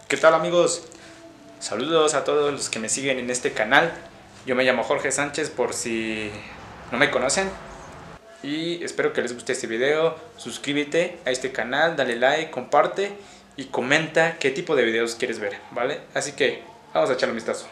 ¿Qué tal, amigos? Saludos a todos los que me siguen en este canal. Yo me llamo Jorge Sánchez por si no me conocen. Y espero que les guste este video. Suscríbete a este canal, dale like, comparte y comenta qué tipo de videos quieres ver, ¿vale? Así que vamos a echarle un vistazo.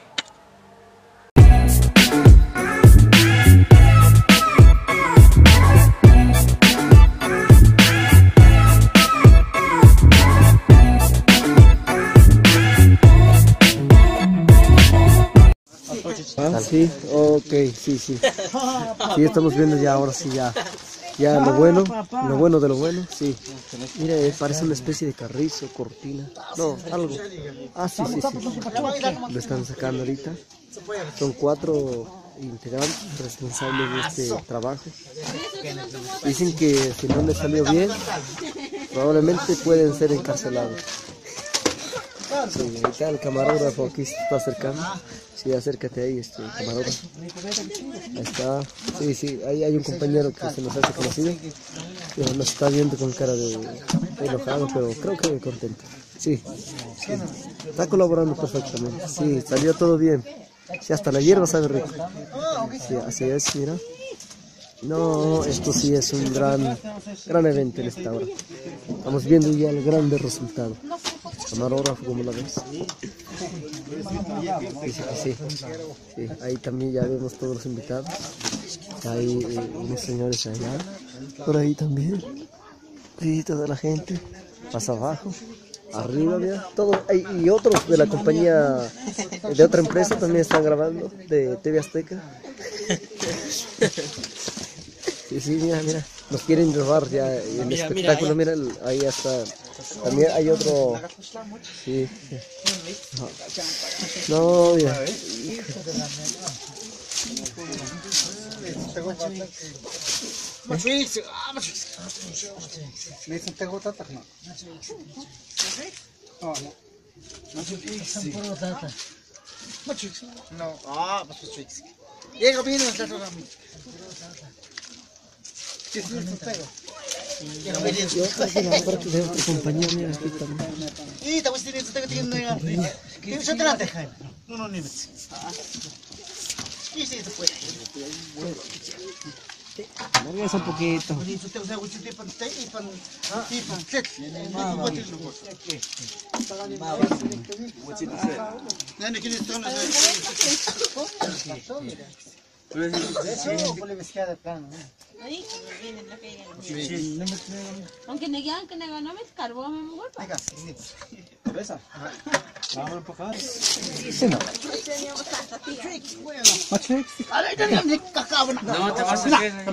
Ah, sí, ok, sí. Sí, estamos viendo ya, ahora sí, ya lo bueno de lo bueno, sí. Mira, parece una especie de carrizo, cortina, no, algo. Ah, sí. Lo están sacando ahorita. Son 4 integrantes responsables de este trabajo. Dicen que si no les salió bien, probablemente pueden ser encarcelados. Sí, acá el camarógrafo aquí se está acercando. Sí, acércate ahí, camarógrafo. Ahí está. Sí, ahí hay un compañero que se nos hace conocido. Nos está viendo con cara de enojado, pero creo que contento. Sí. Está colaborando perfectamente. Sí, salió todo bien. Sí, hasta la hierba sabe rico. Sí, así es, mira. No, esto sí es un gran evento en esta hora. Estamos viendo ya el grande resultado. Camarógrafo, como la ves. Sí. Ahí también ya vemos todos los invitados. Hay unos señores allá. Por ahí también. Sí, toda la gente. Más abajo. Arriba, mira. Todos. Y otros de la compañía, de otra empresa también están grabando. De TV Azteca. Sí, mira. Nos quieren robar ya el espectáculo. Mira, ahí está. También hay otro. Sí. No, mira. Aparte de otra compañía, mira aquí también. Regresa un poquito. Aunque negan que no me escarbó, me muero. Esa. Vamos a empujar. No, te vas a quedar.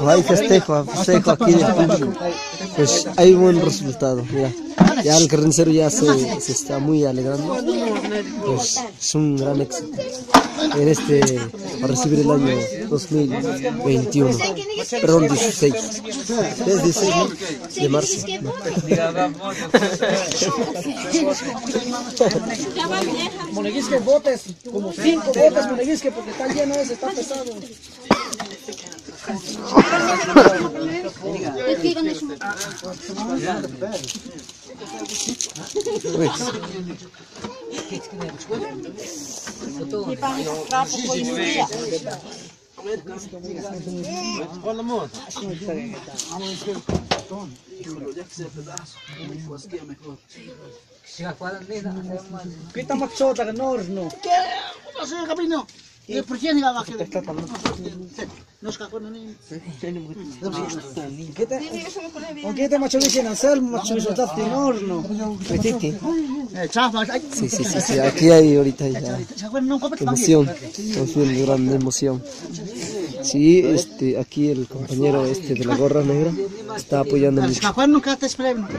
Hay festejo aquí del público. Pues hay buen resultado, mira. Ya el carnicero ya se está muy alegrando. Pues es un gran éxito para recibir el año 2021. Perdón, 16. Es 16 de marzo. Moneguisque, botes, como 5 botes, moneguisque, porque está lleno ese, está pesado. Kita maksota ka norno. Kasi kabino. ¿Por qué no va a quedar? Nos cagó no ni. Aunque te macho dicen hacer macho soltaste norno. Metiste. Chafa. Sí, aquí hay ahorita ya emoción. Estamos viendo gran emoción. Sí, aquí el compañero de la gorra negra está apoyando mucho.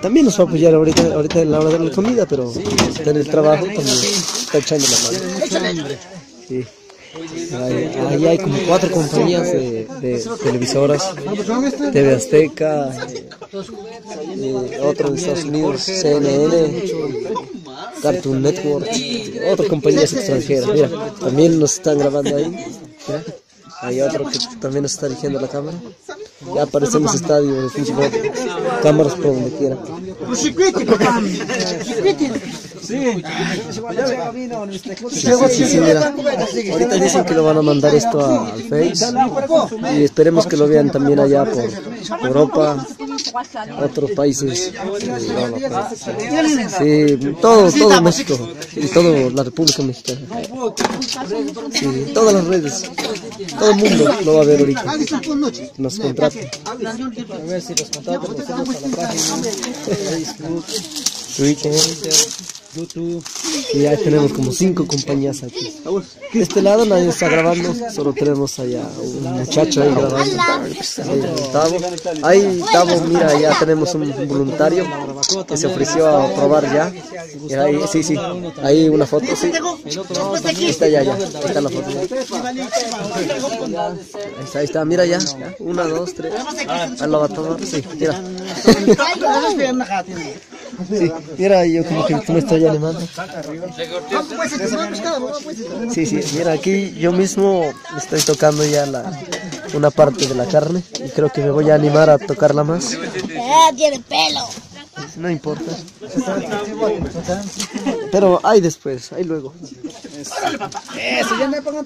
También nos va a apoyar ahorita en la hora de la comida, pero está en el trabajo también está echando la mano. Sí. Ahí hay como 4 compañías de televisoras, TV Azteca, otro de Estados Unidos, CNN, Cartoon Network, otras compañías extranjeras. Mira, también nos están grabando ahí. Mira, hay otro que también nos está dirigiendo la cámara. Ya parecemos estadio de fútbol, cámaras por donde quiera. Sí, mira. Ahorita dicen que lo van a mandar esto al Face y esperemos que lo vean también allá por Europa, otros países. Sí, todo México y toda la República Mexicana. Sí, todas las redes, todo el mundo lo va a ver ahorita. Nos contraten. A ver si los contratan, nos vamos a la página Facebook, Twitter, YouTube. Y ya tenemos como 5 compañías aquí. De este lado nadie está grabando, solo tenemos allá un muchacho ahí grabando. Tavo. Ahí Tavo, mira, ya tenemos un voluntario que se ofreció a probar ya. Y ahí, sí, ahí una foto, sí. Ahí está ya, ahí está la foto. Ahí está, mira ya. 1, 2, 3. Ahí lo va a tomar, sí, mira. Sí, mira, yo como que tú me estoy animando. Sí, mira, aquí yo mismo estoy tocando ya una parte de la carne y creo que me voy a animar a tocarla más. Tiene pelo. No importa. Pero hay después, hay luego. Eso, ya me pongo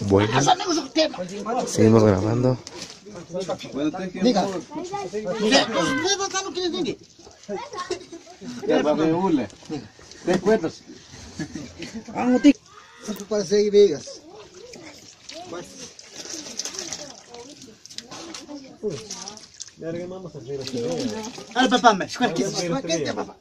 Bueno, seguimos grabando. Diga. Para seguir vigas. Ahora papá, me papá.